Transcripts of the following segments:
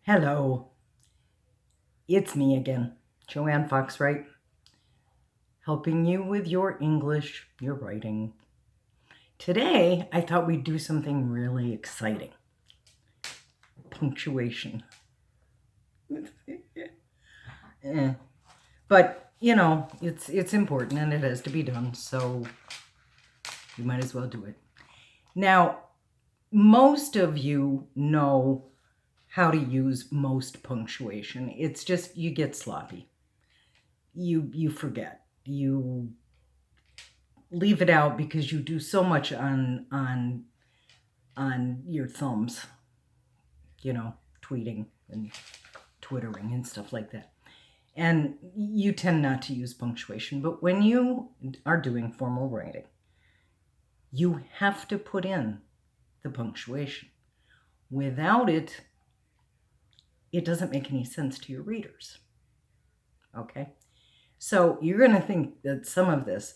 Hello, it's me again, Joanne Foxwright, helping you with your English, your writing. Today, I thought we'd do something really exciting. Punctuation. But, you know, it's important and it has to be done, so you might as well do it. Now, most of you know how to use most punctuation. It's just you get sloppy. You forget. You leave it out because you do so much on your thumbs, tweeting and twittering and stuff like that. And you tend not to use punctuation, but when you are doing formal writing, you have to put in the punctuation. Without it, it doesn't make any sense to your readers. Okay? So you're going to think that some of this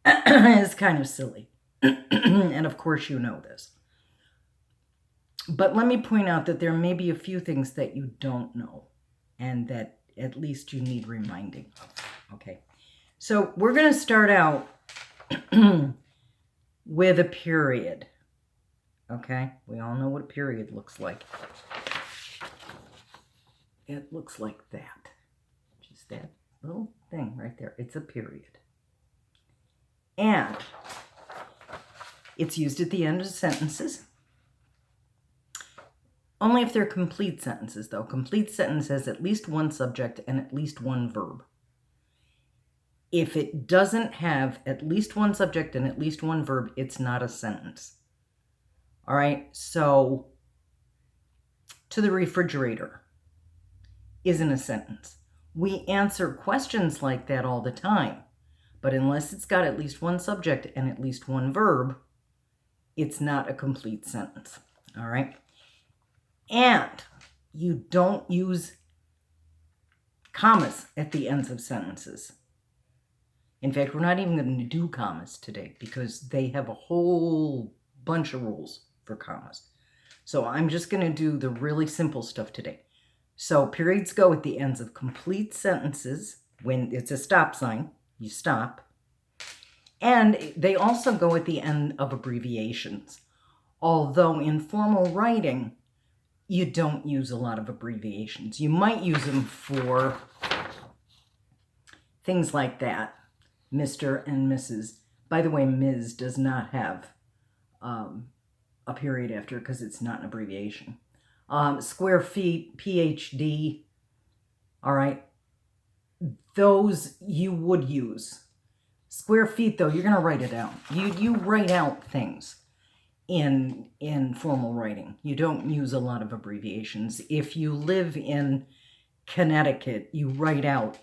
is kind of silly. And of course you know this. But let me point out that there may be a few things that you don't know and that at least you need reminding of. Okay. So we're going to start out with a period. Okay. We all know what a period looks like. It looks like that. Just that little thing right there. It's a period. And it's used at the end of sentences. Only if they're complete sentences, though. Complete sentence has at least one subject and at least one verb. If it doesn't have at least one subject and at least one verb, it's not a sentence. All right, so to the refrigerator isn't a sentence. We answer questions like that all the time, but unless it's got at least one subject and at least one verb, it's not a complete sentence. All right. And you don't use commas at the ends of sentences. In fact, we're not even going to do commas today because they have a whole bunch of rules for commas. So I'm just going to do the really simple stuff today. So periods go at the ends of complete sentences. When it's a stop sign, you stop. And they also go at the end of abbreviations. Although in formal writing, you don't use a lot of abbreviations. You might use them for things like that, Mr. and Mrs. By the way, Ms. does not have a period after because it's not an abbreviation. Square feet, PhD, all right, those you would use. Square feet, though, you're going to write it down. You write out things in formal writing. You don't use a lot of abbreviations. If you live in Connecticut, you write out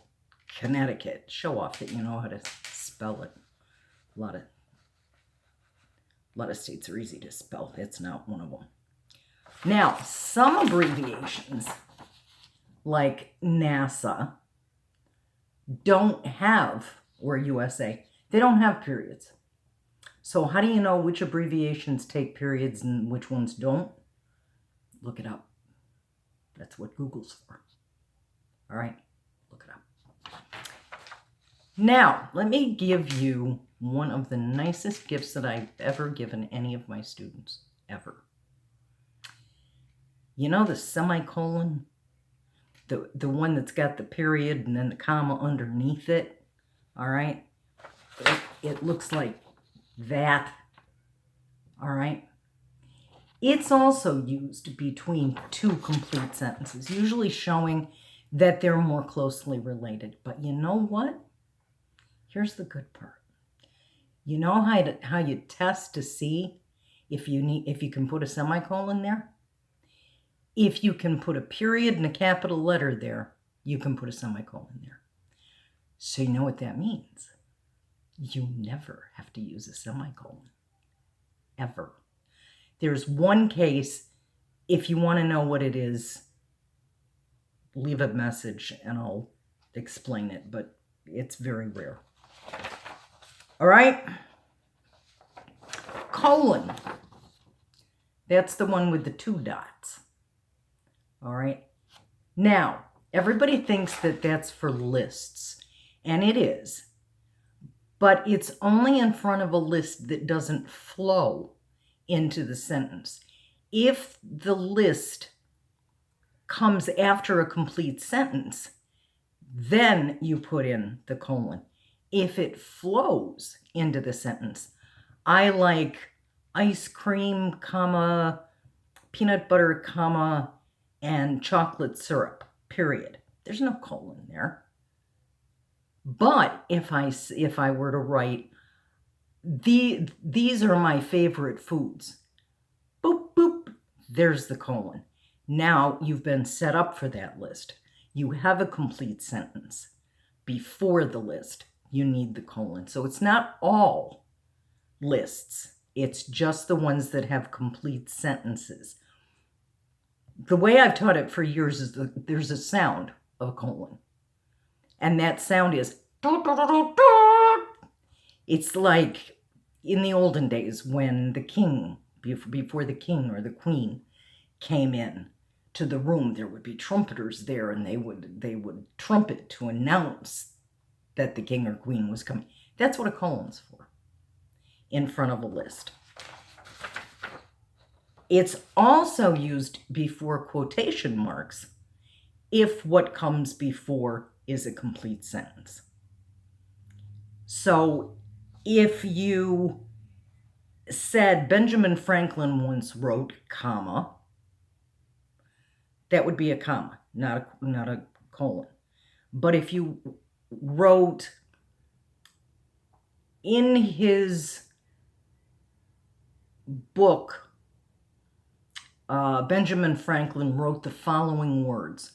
Connecticut. Show off that you know how to spell it. A lot of states are easy to spell. It's not one of them. Now, some abbreviations, like NASA, don't have, or USA, they don't have periods. So how do you know which abbreviations take periods and which ones don't? Look it up. That's what Google's for. All right, look it up. Now, let me give you one of the nicest gifts that I've ever given any of my students, ever. You know the semicolon? The one that's got the period and then the comma underneath it? All right? It looks like that. All right? It's also used between two complete sentences, usually showing that they're more closely related. But you know what? Here's the good part. You know how you test to see if you can put a semicolon there? If you can put a period and a capital letter there, you can put a semicolon there. So you know what that means? You never have to use a semicolon. Ever. There's one case, if you want to know what it is, leave a message and I'll explain it, but it's very rare. All right? Colon. That's the one with the two dots. All right? Now, everybody thinks that that's for lists, and it is, but it's only in front of a list that doesn't flow into the sentence. If the list comes after a complete sentence, then you put in the colon. If it flows into the sentence, I like ice cream, comma, peanut butter, comma, and chocolate syrup, period. There's no colon there. But if I were to write, these are my favorite foods, boop, boop, there's the colon. Now you've been set up for that list. You have a complete sentence. Before the list, you need the colon. So it's not all lists. It's just the ones that have complete sentences. The way I've taught it for years is there's a sound of a colon. And that sound is, it's like in the olden days when the king, before the king or the queen came in to the room, there would be trumpeters there, and they would trumpet to announce that the king or queen was coming. That's what a colon's for, in front of a list. It's also used before quotation marks if what comes before is a complete sentence. So if you said Benjamin Franklin once wrote, comma, that would be a comma, not a colon. But if you wrote, in his book, Benjamin Franklin wrote the following words,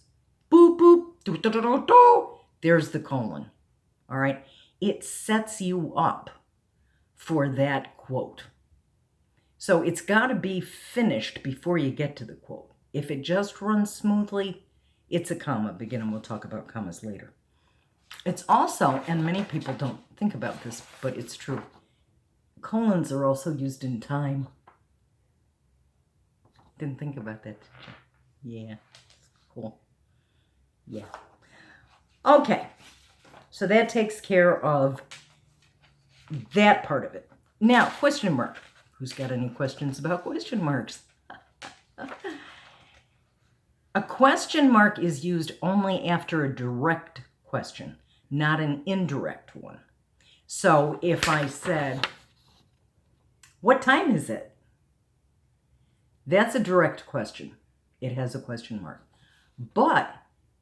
boop, boop, do, do, do, do, do, there's the colon. All right? It sets you up for that quote. So it's got to be finished before you get to the quote. If it just runs smoothly, it's a comma. Again, we'll talk about commas later. It's also, and many people don't think about this, but it's true, colons are also used in time. Didn't think about that, did you? Yeah, cool. Yeah. Okay, so that takes care of that part of it. Now, question mark. Who's got any questions about question marks? A question mark is used only after a direct question, not an indirect one. So if I said, what time is it? That's a direct question. It has a question mark. But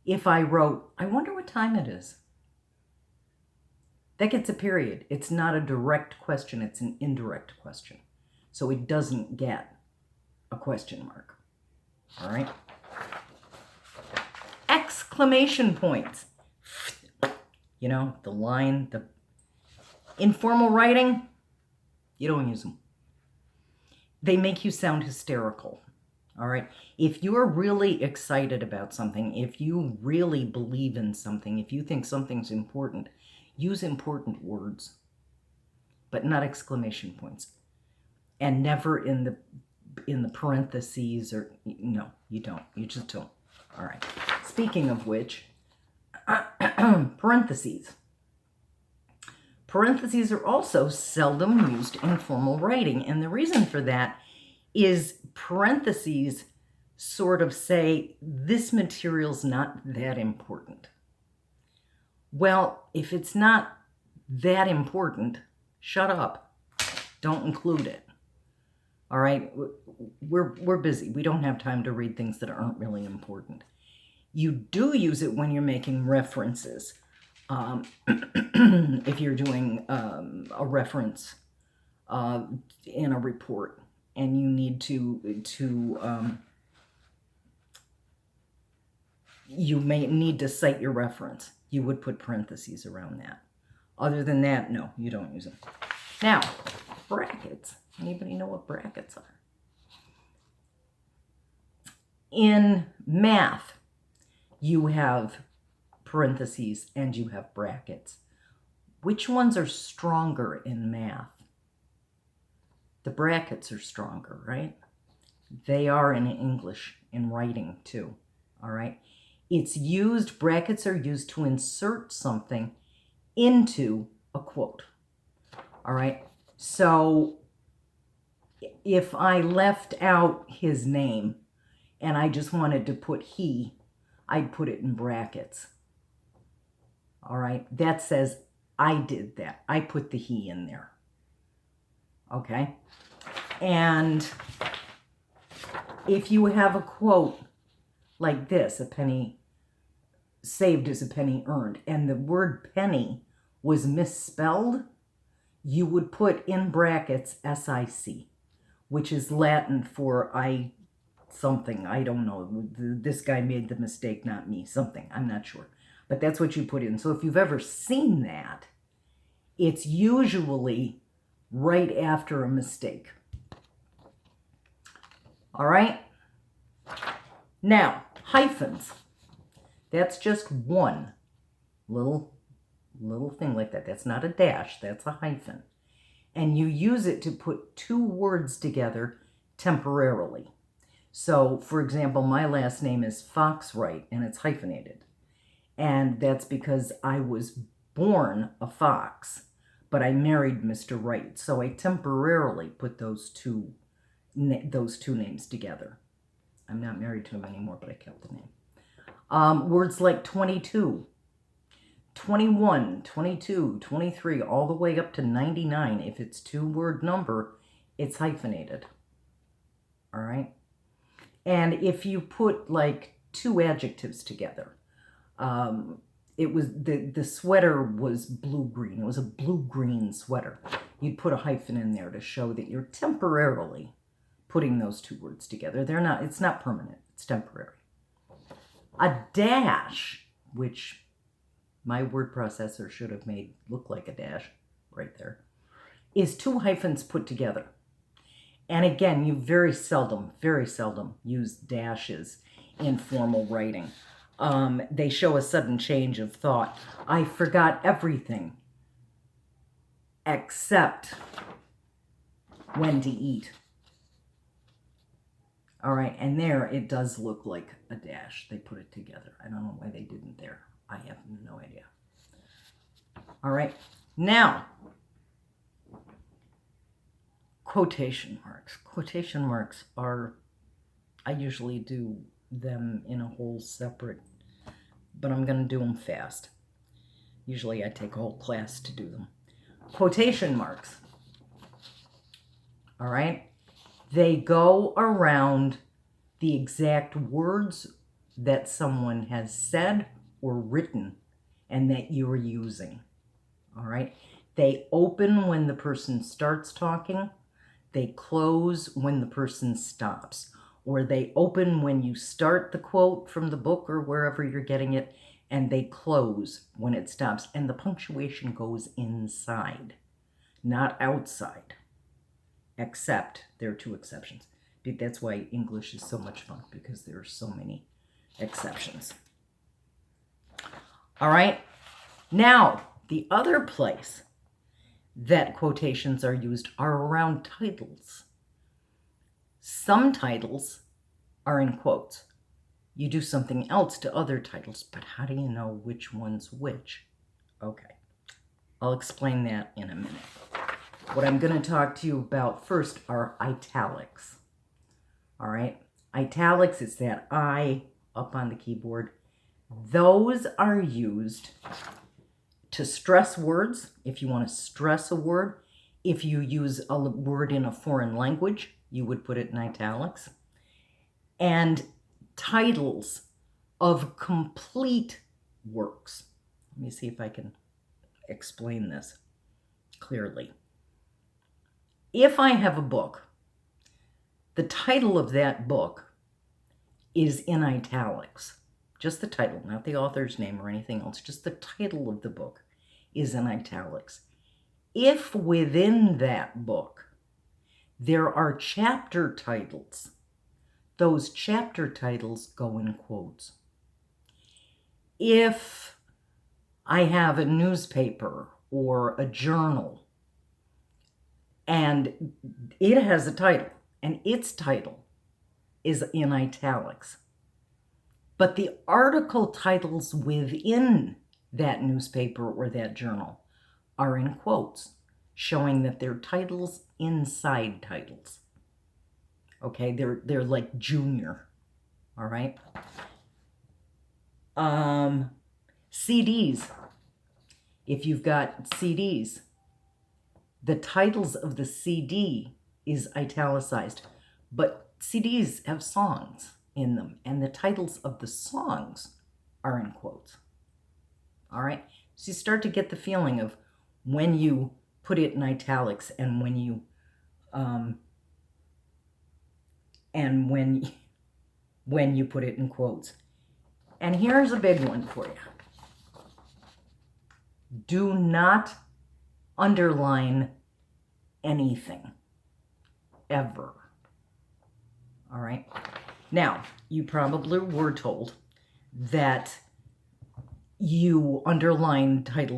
if I wrote, I wonder what time it is, that gets a period. It's not a direct question, it's an indirect question. So it doesn't get a question mark. All right? Exclamation points. You know, the line, the informal writing, you don't use them. They make you sound hysterical. All right? If you're really excited about something, if you really believe in something, if you think something's important, use important words, but not exclamation points. And never in the parentheses, or no, you don't. You just don't. All right. Speaking of which, parentheses. Parentheses are also seldom used in formal writing, and the reason for that is parentheses sort of say, this material's not that important. Well, if it's not that important, shut up. Don't include it. All right? We're busy. We don't have time to read things that aren't really important. You do use it when you're making references. If you're doing a reference in a report and you need you may need to cite your reference, you would put parentheses around that. Other than that, no, you don't use them. Now, brackets. Anybody know what brackets are? In math, you have parentheses and you have brackets. Which ones are stronger in math? The brackets are stronger, right? They are in English, in writing too, all right? It's used, brackets are used to insert something into a quote. All right. So if I left out his name and I just wanted to put he, I'd put it in brackets. All right. That says I did that. I put the he in there. Okay. And if you have a quote like this, a penny saved is a penny earned, and the word penny was misspelled, you would put in brackets SIC, which is Latin for I something. I don't know. This guy made the mistake, not me. Something. I'm not sure. But that's what you put in. So if you've ever seen that, it's usually right after a mistake. All right? Now, hyphens. That's just one little thing like that. That's not a dash. That's a hyphen. And you use it to put two words together temporarily. So, for example, my last name is Foxwright, and it's hyphenated. And that's because I was born a fox, but I married Mr. Wright. So I temporarily put those two names together. I'm not married to him anymore, but I kept the name. Words like 22, 21, 22, 23, all the way up to 99. If it's two-word number, it's hyphenated. All right? And if you put like two adjectives together, it was the sweater was blue-green. It was a blue-green sweater. You'd put a hyphen in there to show that you're temporarily putting those two words together. It's not permanent. It's temporary. A dash, which my word processor should have made look like a dash right there, is two hyphens put together. And again, you very seldom use dashes in formal writing. They show a sudden change of thought. I forgot everything except when to eat. All right, and there it does look like a dash. They put it together. I don't know why they didn't there. I have no idea. All right, now, quotation marks. Quotation marks are, I usually do them in a whole separate, but I'm going to do them fast. Usually I take a whole class to do them. Quotation marks. All right? They go around the exact words that someone has said or written and that you're using. All right? They open when the person starts talking. They close when the person stops. Or they open when you start the quote from the book or wherever you're getting it, and they close when it stops. And the punctuation goes inside, not outside. Except, there are two exceptions. That's why English is so much fun, because there are so many exceptions. All right? Now, the other place that quotations are used are around titles. Some titles are in quotes. You do something else to other titles, but how do you know which one's which? Okay, I'll explain that in a minute. What I'm going to talk to you about first are italics. All right, italics is that I up on the keyboard. Those are used to stress words, if you want to stress a word. If you use a word in a foreign language, you would put it in italics. And titles of complete works. Let me see if I can explain this clearly. If I have a book, the title of that book is in italics. Just the title, not the author's name or anything else. Just the title of the book is in italics. If within that book there are chapter titles, those chapter titles go in quotes. If I have a newspaper or a journal and it has a title and its title is in italics, But the article titles within that newspaper or that journal are in quotes, showing that they're titles inside titles. Okay, they're like junior. All right. CDs. If you've got CDs, the titles of the CD is italicized, but CDs have songs in them, and the titles of the songs are in quotes. All right, so you start to get the feeling of when you put it in italics and when you when you put it in quotes. And here's a big one for you. Do not underline anything, ever. All right? Now, you probably were told that you underline titles